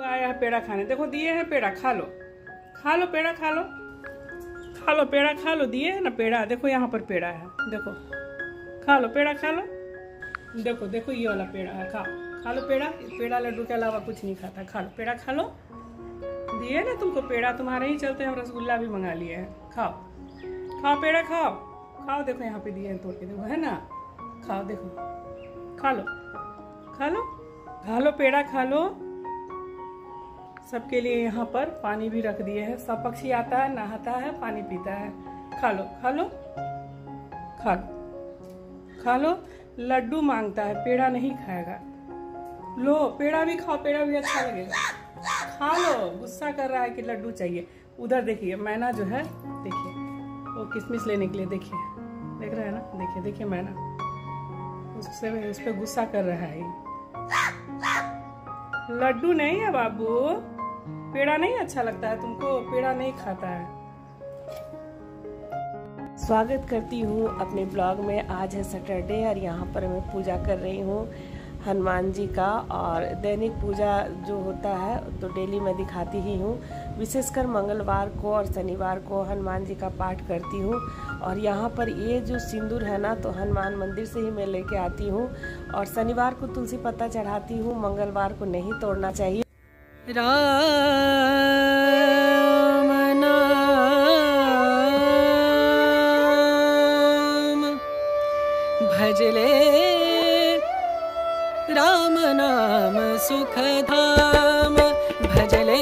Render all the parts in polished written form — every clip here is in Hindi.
आया है पेड़ा खाने। देखो दिए हैं पेड़ा, खा लो, खा लो पेड़ा, खा लो, खा लो पेड़ा, खा लो, दिए है ना पेड़ा। देखो यहाँ पर पेड़ा है, देखो, खा लो पेड़ा, खा लो। देखो देखो ये वाला पेड़ा है, खाओ, खा लो पेड़ा। पेड़ा लड्डू के अलावा कुछ नहीं खाता, खा लो पेड़ा, खा लो। दिए ना तुमको पेड़ा, तुम्हारे ही चलते हम रसगुल्ला भी मंगा लिए हैं। खाओ खाओ पेड़ा, खाओ खाओ। देखो यहाँ पे दिए हैं तोड़ के, देखो है ना, खाओ, देखो, खा लो, खा लो, खा लो पेड़ा, खा लो। सबके लिए यहाँ पर पानी भी रख दिए हैं। सब पक्षी आता है, नहाता है, पानी पीता है। खा लो, खा लो, खा लो, खा लो। लड्डू मांगता है, पेड़ा नहीं खाएगा। लो पेड़ा भी खाओ, पेड़ा भी अच्छा लगेगा, खा लो। गुस्सा कर रहा है कि लड्डू चाहिए। उधर देखिए मैना जो है, देखिए वो किशमिश लेने के लिए, देखिए, देख रहे हैं ना, देखिए देखिए मैना उससे उस पर गुस्सा कर रहा है। लड्डू नहीं है बाबू, पेड़ा नहीं अच्छा लगता है तुमको, पेड़ा नहीं खाता है। स्वागत करती हूँ अपने ब्लॉग में। आज है सैटरडे और यहाँ पर मैं पूजा कर रही हूँ हनुमान जी का। और दैनिक पूजा जो होता है तो डेली मैं दिखाती ही हूँ। विशेषकर मंगलवार को और शनिवार को हनुमान जी का पाठ करती हूँ। और यहाँ पर ये जो सिंदूर है ना, तो हनुमान मंदिर से ही मैं लेके आती हूँ। और शनिवार को तुलसी पत्ता चढ़ाती हूँ, मंगलवार को नहीं तोड़ना चाहिए। राम नाम भजले, राम नाम सुख धाम भजले,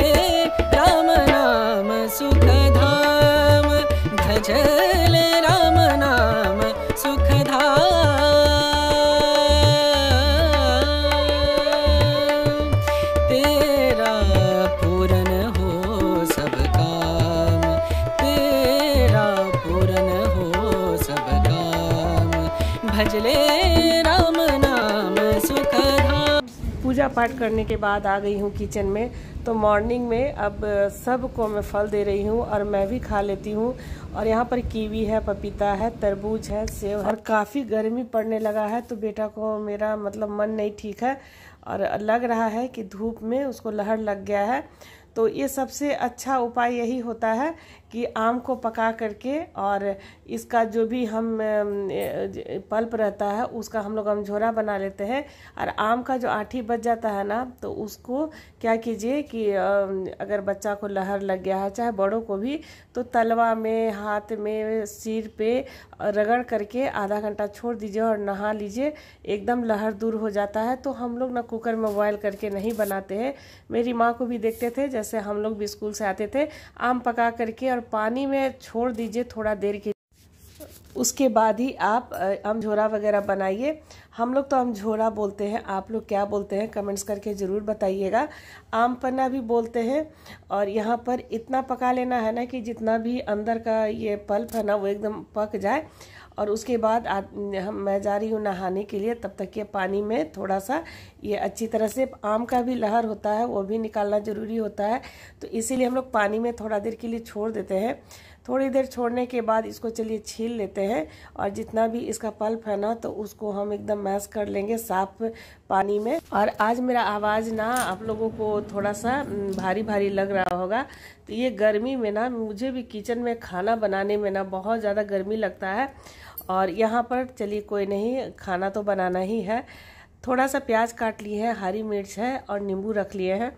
राम नाम सुख धाम भजले, राम नाम सुख धाम। तेरा पूरन हो सब काम, तेरा पूरन हो सब काम भजले, राम नाम सुख धाम। पूजा पाठ करने के बाद आ गई हूँ किचन में। तो मॉर्निंग में अब सबको मैं फल दे रही हूँ और मैं भी खा लेती हूँ। और यहाँ पर कीवी है, पपीता है, तरबूज है, सेब है। और काफ़ी गर्मी पड़ने लगा है तो बेटा को मेरा मतलब मन नहीं ठीक है और लग रहा है कि धूप में उसको लहर लग गया है। तो ये सबसे अच्छा उपाय यही होता है कि आम को पका करके और इसका जो भी हम पल्प रहता है उसका हम लोग अमझोरा बना लेते हैं। और आम का जो आठी बच जाता है ना, तो उसको क्या कीजिए कि अगर बच्चा को लहर लग गया है, चाहे बड़ों को भी, तो तलवा में, हाथ में, सिर पे रगड़ करके आधा घंटा छोड़ दीजिए और नहा लीजिए, एकदम लहर दूर हो जाता है। तो हम लोग ना कुकर में बॉयल करके नहीं बनाते हैं। मेरी माँ को भी देखते थे, जैसे हम लोग भी स्कूल से आते थे, आम पका करके और पानी में छोड़ दीजिए थोड़ा देर के, उसके बाद ही आप अमझोरा वगैरह बनाइए। हम लोग तो अमझोरा बोलते हैं, आप लोग क्या बोलते हैं कमेंट्स करके ज़रूर बताइएगा। आम पन्ना भी बोलते हैं। और यहाँ पर इतना पका लेना है ना कि जितना भी अंदर का ये पल्प है ना वो एकदम पक जाए। और उसके बाद मैं जा रही हूँ नहाने के लिए। तब तक ये पानी में थोड़ा सा ये अच्छी तरह से आम का भी लहर होता है वो भी निकालना ज़रूरी होता है। तो इसीलिए हम लोग पानी में थोड़ा देर के लिए छोड़ देते हैं। थोड़ी देर छोड़ने के बाद इसको चलिए छील लेते हैं। और जितना भी इसका पल्प है ना, तो उसको हम एकदम मैश कर लेंगे साफ पानी में। और आज मेरा आवाज़ ना आप लोगों को थोड़ा सा भारी भारी लग रहा होगा। तो ये गर्मी में ना मुझे भी किचन में खाना बनाने में ना बहुत ज़्यादा गर्मी लगता है। और यहाँ पर चलिए कोई नहीं, खाना तो बनाना ही है। थोड़ा सा प्याज काट लिए है, हरी मिर्च है और नींबू रख लिए हैं।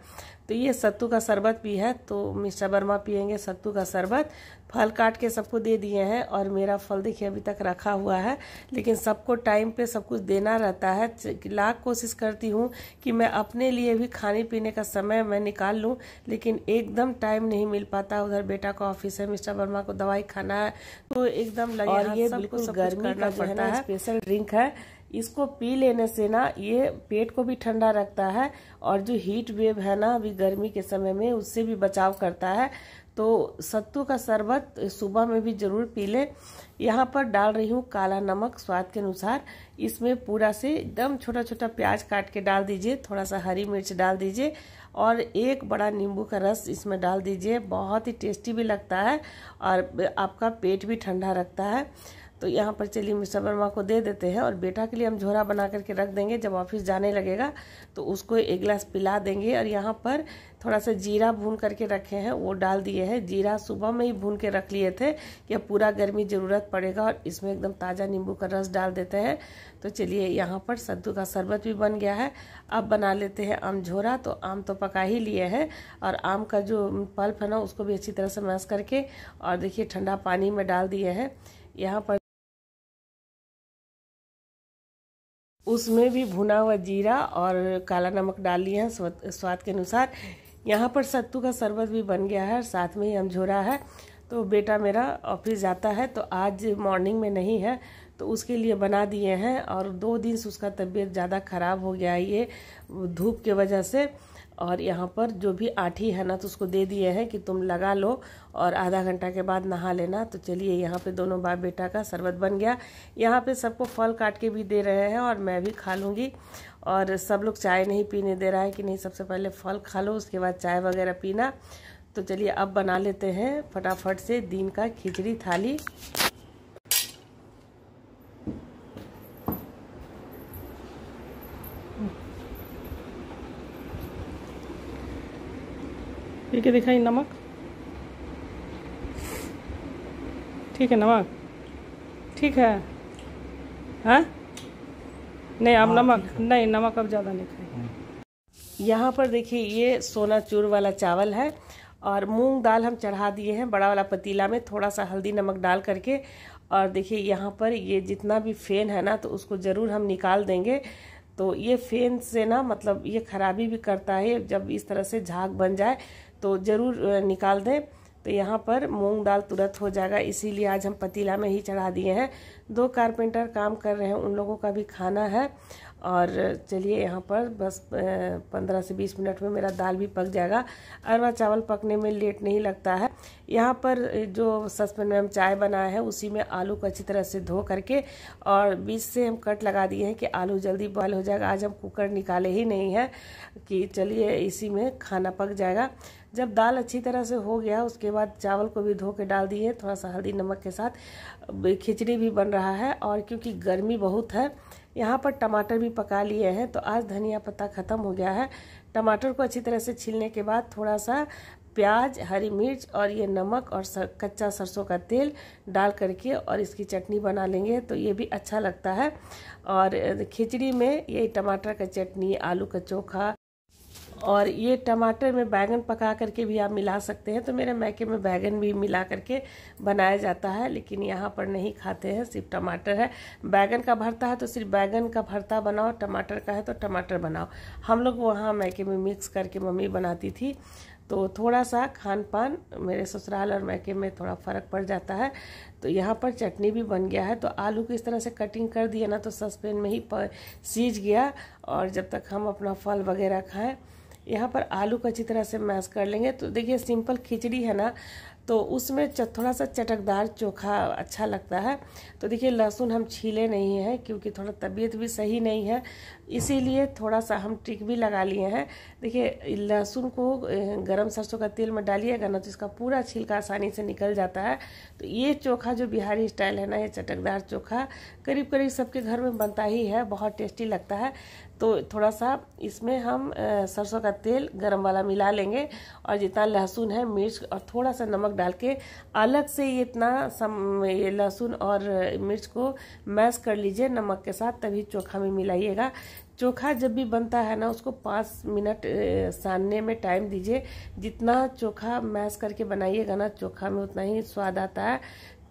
तो ये सत्तू का शरबत भी है, तो मिस्टर वर्मा पियेंगे सत्तू का शरबत। फल काट के सबको दे दिए हैं और मेरा फल देखिए अभी तक रखा हुआ है। लेकिन सबको टाइम पे सब कुछ देना रहता है। लाख कोशिश करती हूँ कि मैं अपने लिए भी खाने पीने का समय मैं निकाल लूँ, लेकिन एकदम टाइम नहीं मिल पाता। उधर बेटा का ऑफिस है, मिस्टर वर्मा को दवाई खाना है, तो एकदम लगे। और ये बिल्कुल गर्मी का पड़ता है, स्पेशल ड्रिंक है। इसको पी लेने से ना ये पेट को भी ठंडा रखता है और जो हीट वेव है ना अभी गर्मी के समय में, उससे भी बचाव करता है। तो सत्तू का शरबत सुबह में भी जरूर पी ले। यहाँ पर डाल रही हूँ काला नमक स्वाद के अनुसार। इसमें पूरा से एकदम छोटा छोटा प्याज काट के डाल दीजिए, थोड़ा सा हरी मिर्च डाल दीजिए और एक बड़ा नींबू का रस इसमें डाल दीजिए। बहुत ही टेस्टी भी लगता है और आपका पेट भी ठंडा रखता है। तो यहाँ पर चलिए मिस्टर वर्मा को दे देते हैं और बेटा के लिए हम झोरा बना करके रख देंगे। जब ऑफिस जाने लगेगा तो उसको एक गिलास पिला देंगे। और यहाँ पर थोड़ा सा जीरा भून करके रखे हैं, वो डाल दिए हैं। जीरा सुबह में ही भून के रख लिए थे कि पूरा गर्मी ज़रूरत पड़ेगा, और इसमें एकदम ताज़ा नींबू का रस डाल देते हैं। तो चलिए यहाँ पर सत्तू का शरबत भी बन गया है। अब बना लेते हैं आम झोरा। तो आम तो पका ही लिए हैं, और आम का जो पल्प है ना उसको भी अच्छी तरह से मैश करके और देखिए ठंडा पानी में डाल दिए हैं। यहाँ पर उसमें भी भुना हुआ जीरा और काला नमक डाल लिए हैं स्वाद के अनुसार। यहाँ पर सत्तू का शरबत भी बन गया है, साथ में ही अमझोरा है। तो बेटा मेरा ऑफिस जाता है तो आज मॉर्निंग में नहीं है, तो उसके लिए बना दिए हैं। और 2 दिन से उसका तबीयत ज़्यादा ख़राब हो गया है ये धूप के वजह से। और यहाँ पर जो भी आठी है ना तो उसको दे दिए हैं कि तुम लगा लो और आधा घंटा के बाद नहा लेना। तो चलिए यहाँ पे दोनों बाप बेटा का शरबत बन गया। यहाँ पे सबको फल काट के भी दे रहे हैं और मैं भी खा लूँगी। और सब लोग चाय नहीं पीने दे रहा है कि नहीं सबसे पहले फल खा लो उसके बाद चाय वगैरह पीना। तो चलिए अब बना लेते हैं फटाफट से दिन का खिचड़ी थाली। पी के दिखाई नमक, ठीक है नमक ठीक है। हाँ नहीं अब नमक नहीं, नमक अब ज़्यादा नहीं खाए। यहाँ पर देखिए ये सोना चूर वाला चावल है और मूंग दाल हम चढ़ा दिए हैं बड़ा वाला पतीला में, थोड़ा सा हल्दी नमक डाल करके। और देखिए यहाँ पर ये जितना भी फेन है ना तो उसको ज़रूर हम निकाल देंगे। तो ये फेन से ना मतलब ये खराबी भी करता है, जब इस तरह से झाग बन जाए तो ज़रूर निकाल दें। तो यहाँ पर मूंग दाल तुरंत हो जाएगा, इसीलिए आज हम पतीला में ही चढ़ा दिए हैं। 2 कारपेंटर काम कर रहे हैं, उन लोगों का भी खाना है। और चलिए यहाँ पर बस 15 से 20 मिनट में मेरा दाल भी पक जाएगा। अरवा चावल पकने में लेट नहीं लगता है। यहाँ पर जो सस्पेन में हम चाय बनाए हैं उसी में आलू को अच्छी तरह से धो करके और बीच से हम कट लगा दिए हैं कि आलू जल्दी बॉयल हो जाएगा। आज हम कुकर निकाले ही नहीं है कि चलिए इसी में खाना पक जाएगा। जब दाल अच्छी तरह से हो गया उसके बाद चावल को भी धो के डाल दिए थोड़ा सा हल्दी नमक के साथ। खिचड़ी भी बन रहा है और क्योंकि गर्मी बहुत है यहाँ पर टमाटर भी पका लिए हैं। तो आज धनिया पत्ता ख़त्म हो गया है। टमाटर को अच्छी तरह से छीलने के बाद थोड़ा सा प्याज, हरी मिर्च और ये नमक और कच्चा सरसों का तेल डाल करके और इसकी चटनी बना लेंगे तो ये भी अच्छा लगता है। और खिचड़ी में ये टमाटर का चटनी, आलू का चोखा और ये टमाटर में बैगन पका करके भी आप मिला सकते हैं। तो मेरे मैके में बैगन भी मिला करके बनाया जाता है, लेकिन यहाँ पर नहीं खाते हैं, सिर्फ टमाटर है। बैगन का भरता है तो सिर्फ बैगन का भरता बनाओ, टमाटर का है तो टमाटर बनाओ। हम लोग वहाँ मैके में मिक्स करके मम्मी बनाती थी। तो थोड़ा सा खान पान मेरे ससुराल और मैके में थोड़ा फ़र्क पड़ जाता है। तो यहाँ पर चटनी भी बन गया है। तो आलू को इस तरह से कटिंग कर दिया ना तो सस्पेन में ही सीज गया। और जब तक हम अपना फल वगैरह खाएं, यहाँ पर आलू को अच्छी तरह से मैश कर लेंगे। तो देखिए सिंपल खिचड़ी है ना तो उसमें थोड़ा सा चटकदार चोखा अच्छा लगता है। तो देखिए लहसुन हम छीले नहीं हैं क्योंकि थोड़ा तबीयत भी सही नहीं है, इसीलिए थोड़ा सा हम ट्रिक भी लगा लिए हैं। देखिए लहसुन को गरम सरसों का तेल में डालिएगा ना तो इसका पूरा छिलका आसानी से निकल जाता है। तो ये चोखा जो बिहारी स्टाइल है ना, ये चटकदार चोखा करीब करीब सबके घर में बनता ही है, बहुत टेस्टी लगता है। तो थोड़ा सा इसमें हम सरसों का तेल गरम वाला मिला लेंगे और जितना लहसुन है, मिर्च और थोड़ा सा नमक डाल के अलग से ये ये लहसुन और मिर्च को मैश कर लीजिए नमक के साथ, तभी चोखा में मिलाइएगा। चोखा जब भी बनता है ना उसको 5 मिनट सानने में टाइम दीजिए। जितना चोखा मैश करके बनाइएगा ना चोखा में उतना ही स्वाद आता है।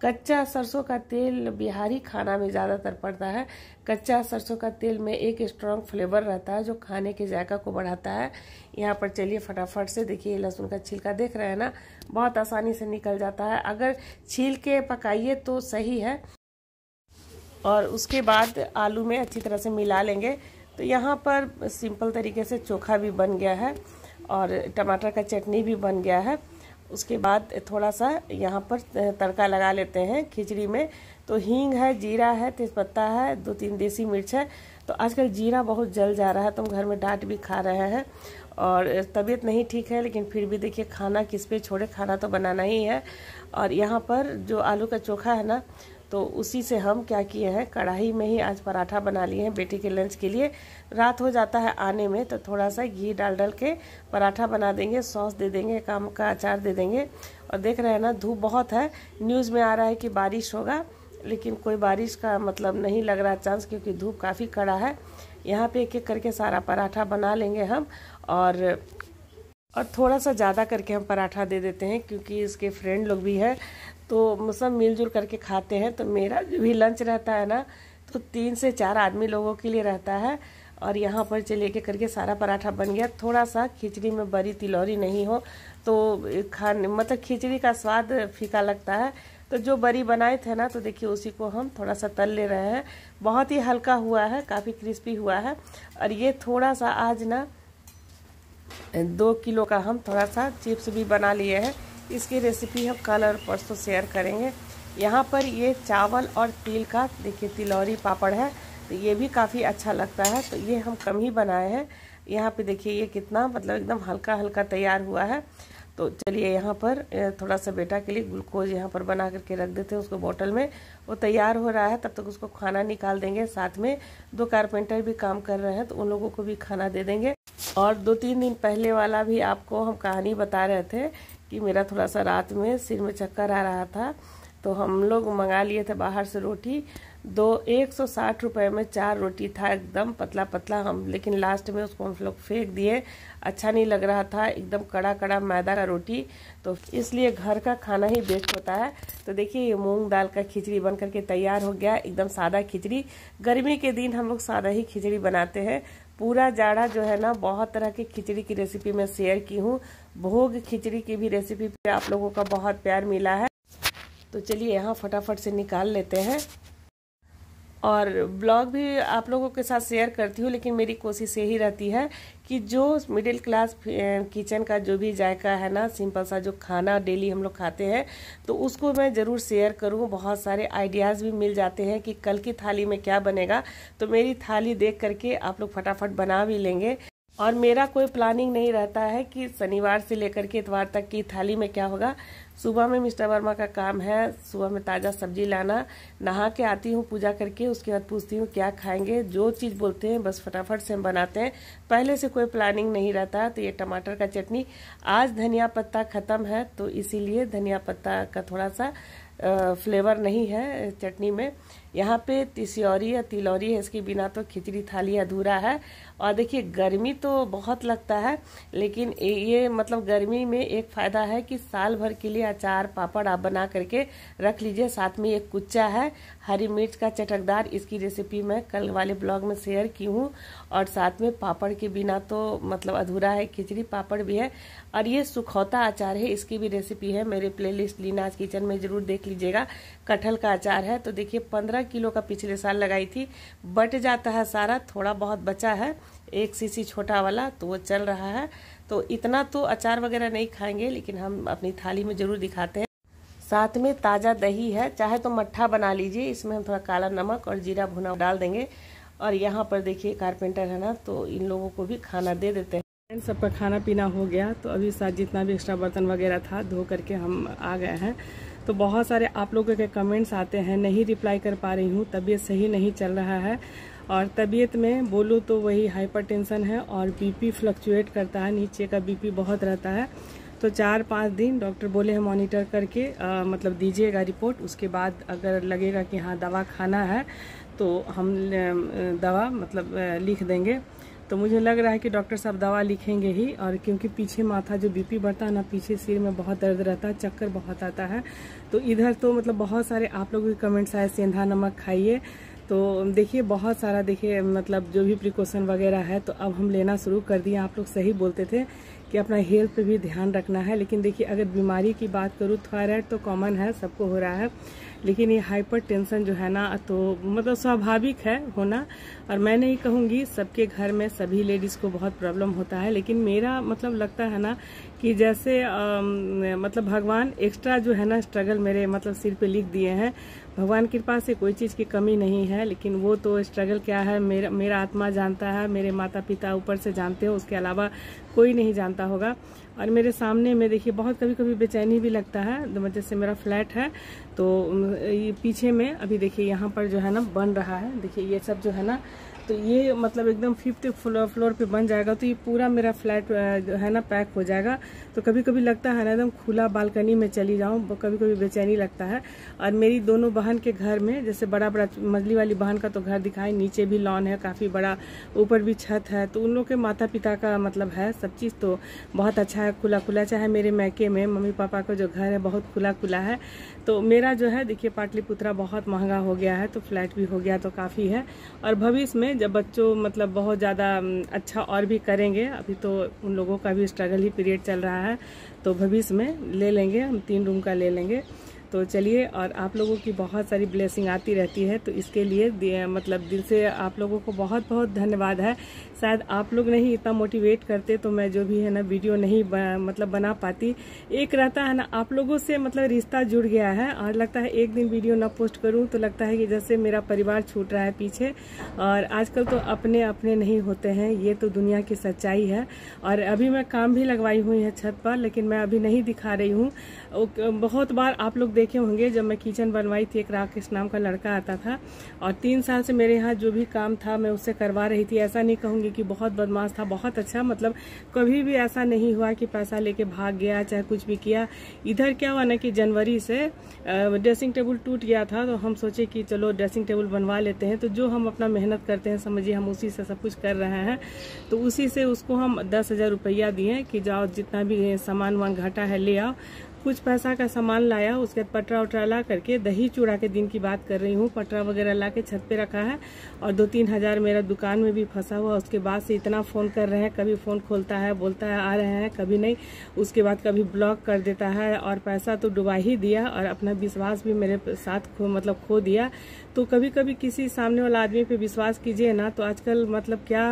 कच्चा सरसों का तेल बिहारी खाना में ज़्यादातर पड़ता है। कच्चा सरसों का तेल में एक स्ट्रॉन्ग फ्लेवर रहता है जो खाने के जायका को बढ़ाता है। यहाँ पर चलिए फटाफट से देखिए लहसुन का छिलका देख रहे हैं ना, बहुत आसानी से निकल जाता है। अगर छील के पकाइए तो सही है। और उसके बाद आलू में अच्छी तरह से मिला लेंगे। तो यहाँ पर सिंपल तरीके से चोखा भी बन गया है और टमाटर का चटनी भी बन गया है। उसके बाद थोड़ा सा यहाँ पर तड़का लगा लेते हैं खिचड़ी में। तो हींग है, जीरा है, तेज़पत्ता है, 2-3 देसी मिर्च है। तो आजकल जीरा बहुत जल जा रहा है तो हम घर में डांट भी खा रहे हैं और तबीयत नहीं ठीक है, लेकिन फिर भी देखिए खाना किस पे छोड़े, खाना तो बनाना ही है। और यहाँ पर जो आलू का चोखा है ना तो उसी से हम क्या किए हैं, कढ़ाई में ही आज पराठा बना लिए हैं बेटी के लंच के लिए। रात हो जाता है आने में, तो थोड़ा सा घी डाल के पराठा बना देंगे, सॉस दे देंगे, काम का अचार दे देंगे। और देख रहे हैं ना, धूप बहुत है, न्यूज़ में आ रहा है कि बारिश होगा, लेकिन कोई बारिश का मतलब नहीं लग रहा चांस, क्योंकि धूप काफ़ी कड़ा है। यहाँ पे एक एक करके सारा पराठा बना लेंगे हम, और थोड़ा सा ज़्यादा करके हम पराठा दे देते हैं, क्योंकि इसके फ्रेंड लोग भी हैं, तो सब मिलजुल करके खाते हैं। तो मेरा जो भी लंच रहता है ना, तो 3 से 4 आदमी लोगों के लिए रहता है। और यहाँ पर चले के करके सारा पराठा बन गया। थोड़ा सा खिचड़ी में बड़ी तिलौरी नहीं हो तो खाने मतलब खिचड़ी का स्वाद फीका लगता है। तो जो बड़ी बनाए थे ना, तो देखिए उसी को हम थोड़ा सा तल ले रहे हैं। बहुत ही हल्का हुआ है, काफ़ी क्रिस्पी हुआ है। और ये थोड़ा सा आज ना 2 किलो का हम थोड़ा सा चिप्स भी बना लिए हैं। इसकी रेसिपी हम कल और परसों शेयर करेंगे। यहाँ पर ये चावल और तिल का देखिए तिलौरी पापड़ है, तो ये भी काफ़ी अच्छा लगता है। तो ये हम कम ही बनाए हैं। यहाँ पे देखिए ये कितना मतलब एकदम हल्का हल्का तैयार हुआ है। तो चलिए यहाँ पर थोड़ा सा बेटा के लिए ग्लूकोज यहाँ पर बना करके रख देते हैं उसको बोतल में। वो तैयार हो रहा है, तब तक उसको खाना निकाल देंगे। साथ में 2 कारपेंटर भी काम कर रहे हैं, तो उन लोगों को भी खाना दे देंगे। और 2-3 दिन पहले वाला भी आपको हम कहानी बता रहे थे कि मेरा थोड़ा सा रात में सिर में चक्कर आ रहा था, तो हम लोग मंगा लिए थे बाहर से रोटी। 160 रुपये में 4 रोटी था, एकदम पतला पतला हम, लेकिन लास्ट में उसको हम लोग फेंक दिए। अच्छा नहीं लग रहा था, एकदम कड़ा कड़ा मैदा का रोटी। तो इसलिए घर का खाना ही बेस्ट होता है। तो देखिए ये मूंग दाल का खिचड़ी बन करके तैयार हो गया, एकदम सादा खिचड़ी। गर्मी के दिन हम लोग सादा ही खिचड़ी बनाते हैं। पूरा जाड़ा जो है ना, बहुत तरह की खिचड़ी की रेसिपी मैं शेयर की हूँ। भोग खिचड़ी की भी रेसिपी पे आप लोगों का बहुत प्यार मिला है। तो चलिए यहाँ फटाफट से निकाल लेते हैं। और ब्लॉग भी आप लोगों के साथ शेयर करती हूँ, लेकिन मेरी कोशिश यही रहती है कि जो मिडिल क्लास किचन का जो भी जायका है ना, सिंपल सा जो खाना डेली हम लोग खाते हैं, तो उसको मैं ज़रूर शेयर करूँ। बहुत सारे आइडियाज़ भी मिल जाते हैं कि कल की थाली में क्या बनेगा। तो मेरी थाली देख करके आप लोग फटाफट बना भी लेंगे। और मेरा कोई प्लानिंग नहीं रहता है कि शनिवार से लेकर के इतवार तक की थाली में क्या होगा। सुबह में मिस्टर वर्मा का काम है सुबह में ताज़ा सब्जी लाना। नहा के आती हूँ पूजा करके, उसके बाद पूछती हूँ क्या खाएंगे। जो चीज़ बोलते हैं बस फटाफट से हम बनाते हैं, पहले से कोई प्लानिंग नहीं रहता है। तो ये टमाटर का चटनी, आज धनिया पत्ता ख़त्म है, तो इसीलिए धनिया पत्ता का थोड़ा सा फ्लेवर नहीं है चटनी में। यहाँ पे तिसियौरी या तिलौरी है, इसके बिना तो खिचड़ी थाली अधूरा है। और देखिए गर्मी तो बहुत लगता है, लेकिन ये मतलब गर्मी में एक फ़ायदा है कि साल भर के लिए अचार पापड़ आप बना करके रख लीजिए। साथ में एक कुच्चा है हरी मिर्च का चटकदार, इसकी रेसिपी मैं कल वाले ब्लॉग में शेयर की हूँ। और साथ में पापड़ के बिना तो मतलब अधूरा है, खिचड़ी पापड़ भी है। और ये सुखौता अचार है, इसकी भी रेसिपी है मेरे प्लेलिस्ट लीनाज किचन में, ज़रूर देख लीजिएगा। कटहल का अचार है। तो देखिए 15 किलो का पिछले साल लगाई थी, बट जाता है सारा, थोड़ा बहुत बचा है 1 सीसी छोटा वाला, तो वो चल रहा है। तो इतना तो अचार वगैरह नहीं खाएंगे, लेकिन हम अपनी थाली में ज़रूर दिखाते हैं। साथ में ताज़ा दही है, चाहे तो मट्ठा बना लीजिए, इसमें हम थोड़ा काला नमक और जीरा भुना डाल देंगे। और यहाँ पर देखिए कारपेंटर है ना, तो इन लोगों को भी खाना दे देते हैं। सबका खाना पीना हो गया, तो अभी साथ जितना भी एक्स्ट्रा बर्तन वगैरह था धो करके हम आ गए हैं। तो बहुत सारे आप लोगों के कमेंट्स आते हैं, नहीं रिप्लाई कर पा रही हूँ, तबीयत सही नहीं चल रहा है। और तबीयत में बोलूँ तो वही हाइपरटेंशन है और बीपी फ्लक्चुएट करता है, नीचे का बीपी बहुत रहता है। तो 4-5 दिन डॉक्टर बोले हैं मॉनिटर करके मतलब दीजिएगा रिपोर्ट। उसके बाद अगर लगेगा कि हाँ दवा खाना है, तो हम दवा मतलब लिख देंगे। तो मुझे लग रहा है कि डॉक्टर साहब दवा लिखेंगे ही। और क्योंकि पीछे माथा जो बीपी बढ़ता है ना, पीछे सिर में बहुत दर्द रहता है, चक्कर बहुत आता है। तो इधर तो मतलब बहुत सारे आप लोगों के कमेंट्स आए सेंधा नमक खाइए। तो देखिए बहुत सारा देखिए मतलब जो भी प्रिकॉशन वगैरह है, तो अब हम लेना शुरू कर दिए। आप लोग सही बोलते थे कि अपना हेल्थ पे भी ध्यान रखना है। लेकिन देखिए अगर बीमारी की बात करूँ, थायराइड तो कॉमन है, सबको हो रहा है, लेकिन ये हाइपर टेंशन जो है ना, तो मतलब स्वाभाविक है होना। और मैं नहीं कहूँगी सबके घर में सभी लेडीज़ को बहुत प्रॉब्लम होता है, लेकिन मेरा मतलब लगता है ना कि जैसे मतलब भगवान एक्स्ट्रा जो है ना स्ट्रगल मेरे मतलब सिर पे लिख दिए हैं। भगवान की कृपा से कोई चीज़ की कमी नहीं है, लेकिन वो तो स्ट्रगल क्या है मेरा आत्मा जानता है, मेरे माता पिता ऊपर से जानते हो, उसके अलावा कोई नहीं जानता होगा। और मेरे सामने में देखिए बहुत कभी कभी बेचैनी भी लगता है। जैसे मेरा फ्लैट है, तो ये पीछे में अभी देखिए यहाँ पर जो है ना बन रहा है। देखिए ये सब जो है ना, तो ये मतलब एकदम 5th फ्लोर पे बन जाएगा, तो ये पूरा मेरा फ्लैट जो है ना पैक हो जाएगा। तो कभी कभी लगता है ना एकदम खुला बालकनी में चली जाऊँ, कभी कभी बेचैनी लगता है। और मेरी दोनों बहन के घर में, जैसे बड़ा मंजिली वाली बहन का तो घर दिखाई, नीचे भी लॉन है काफ़ी बड़ा, ऊपर भी छत है, तो उन लोग के माता पिता का मतलब है सब चीज़ तो बहुत अच्छा है, खुला खुला। चाहे मेरे मैके में मम्मी पापा का जो घर है बहुत खुला खुला है। तो मेरा जो है देखिए पाटलिपुत्रा बहुत महंगा हो गया है, तो फ्लैट भी हो गया तो काफ़ी है। और भविष्य में जब बच्चों मतलब बहुत ज़्यादा अच्छा और भी करेंगे, अभी तो उन लोगों का भी स्ट्रगल ही पीरियड चल रहा है, तो भविष्य में ले लेंगे, हम 3 रूम का ले लेंगे। तो चलिए, और आप लोगों की बहुत सारी ब्लेसिंग आती रहती है, तो इसके लिए मतलब दिल से आप लोगों को बहुत बहुत धन्यवाद है। शायद आप लोग नहीं इतना मोटिवेट करते तो मैं जो भी है ना वीडियो नहीं मतलब बना पाती। एक रहता है ना आप लोगों से मतलब रिश्ता जुड़ गया है, और लगता है एक दिन वीडियो ना पोस्ट करूं तो लगता है कि जैसे मेरा परिवार छूट रहा है पीछे। और आजकल तो अपने अपने नहीं होते हैं, ये तो दुनिया की सच्चाई है। और अभी मैं काम भी लगवाई हुई है छत पर, लेकिन मैं अभी नहीं दिखा रही हूँ। बहुत बार आप लोग देखे होंगे जब मैं किचन बनवाई थी, एक राकेश नाम का लड़का आता था, और 3 साल से मेरे यहाँ जो भी काम था मैं उससे करवा रही थी। ऐसा नहीं कहूँगी कि बहुत बदमाश था, बहुत अच्छा, मतलब कभी भी ऐसा नहीं हुआ कि पैसा लेके भाग गया चाहे कुछ भी किया। इधर क्या हुआ ना कि जनवरी से ड्रेसिंग टेबल टूट गया था, तो हम सोचे कि चलो ड्रेसिंग टेबल बनवा लेते हैं। तो जो हम अपना मेहनत करते हैं, समझिए हम उसी से सब कुछ कर रहे हैं, तो उसी से उसको हम 10,000 रुपया दिए कि जाओ जितना भी सामान वान घटा है ले आओ। कुछ पैसा का सामान लाया, उसके बाद पटरा उटरा ला करके, दही चूड़ा के दिन की बात कर रही हूँ, पटरा वगैरह ला के छत पे रखा है। और 2-3 हज़ार मेरा दुकान में भी फंसा हुआ। उसके बाद से इतना फ़ोन कर रहे हैं, कभी फ़ोन खोलता है बोलता है आ रहे हैं, कभी नहीं, उसके बाद कभी ब्लॉक कर देता है। और पैसा तो डुबा ही दिया, और अपना विश्वास भी मेरे साथ खो दिया। तो कभी कभी किसी सामने वाला आदमी पे विश्वास कीजिए ना, तो आजकल मतलब क्या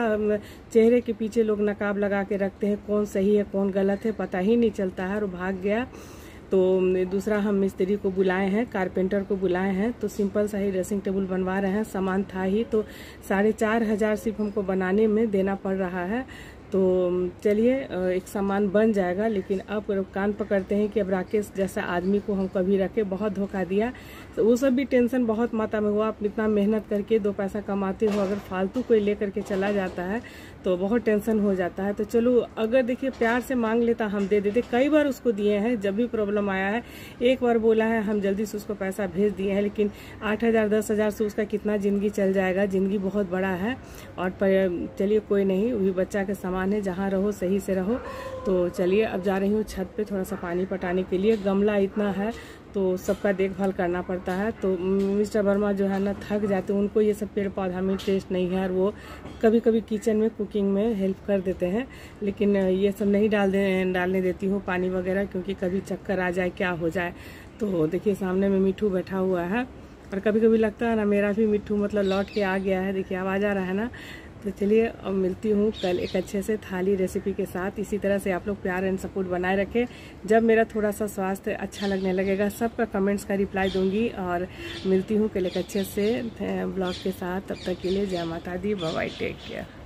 चेहरे के पीछे लोग नकाब लगा के रखते हैं, कौन सही है कौन गलत है पता ही नहीं चलता है। और भाग गया। तो दूसरा हम मिस्त्री को बुलाए हैं, कारपेंटर को बुलाए हैं, तो सिंपल सा ही ड्रेसिंग टेबल बनवा रहे हैं। सामान था ही, तो 4,500 सिर्फ हमको बनाने में देना पड़ रहा है। तो चलिए एक सामान बन जाएगा। लेकिन अब कान पकड़ते हैं कि अब राकेश जैसा आदमी को हम कभी रखे, बहुत धोखा दिया। तो वो सब भी टेंशन बहुत मात्रा में हुआ। आप इतना मेहनत करके 2 पैसा कमाते हो, अगर फालतू कोई लेकर के चला जाता है तो बहुत टेंशन हो जाता है। तो चलो, अगर देखिए प्यार से मांग लेता हम दे देते। कई बार उसको दिए हैं जब भी प्रॉब्लम आया है। एक बार बोला है, हम जल्दी से उसको पैसा भेज दिए हैं, लेकिन 8,000 10,000 से उसका कितना ज़िंदगी चल जाएगा। ज़िंदगी बहुत बड़ा है। और चलिए कोई नहीं, वही बच्चा के सामान है, जहाँ रहो सही से रहो। तो चलिए अब जा रही हूँ छत पे थोड़ा सा पानी पटाने के लिए। गमला इतना है तो सबका देखभाल करना पड़ता है। तो मिस्टर वर्मा जो है ना थक जाते हैं, उनको ये सब पेड़ पौधा में इंटरेस्ट नहीं है, और वो कभी कभी किचन में कुकिंग में हेल्प कर देते हैं। लेकिन ये सब नहीं डालने देती हूँ पानी वगैरह, क्योंकि कभी चक्कर आ जाए क्या हो जाए। तो देखिए सामने में मिट्ठू बैठा हुआ है, और कभी कभी लगता है ना मेरा भी मिट्ठू मतलब लौट के आ गया है। देखिए आवाज़ आ रहा है ना। तो चलिए अब मिलती हूँ कल एक अच्छे से थाली रेसिपी के साथ। इसी तरह से आप लोग प्यार एंड सपोर्ट बनाए रखें। जब मेरा थोड़ा सा स्वास्थ्य अच्छा लगने लगेगा, सबका कमेंट्स का रिप्लाई दूंगी। और मिलती हूँ कल एक अच्छे से ब्लॉग के साथ। तब तक के लिए जय माता दी, बाय बाय, टेक केयर।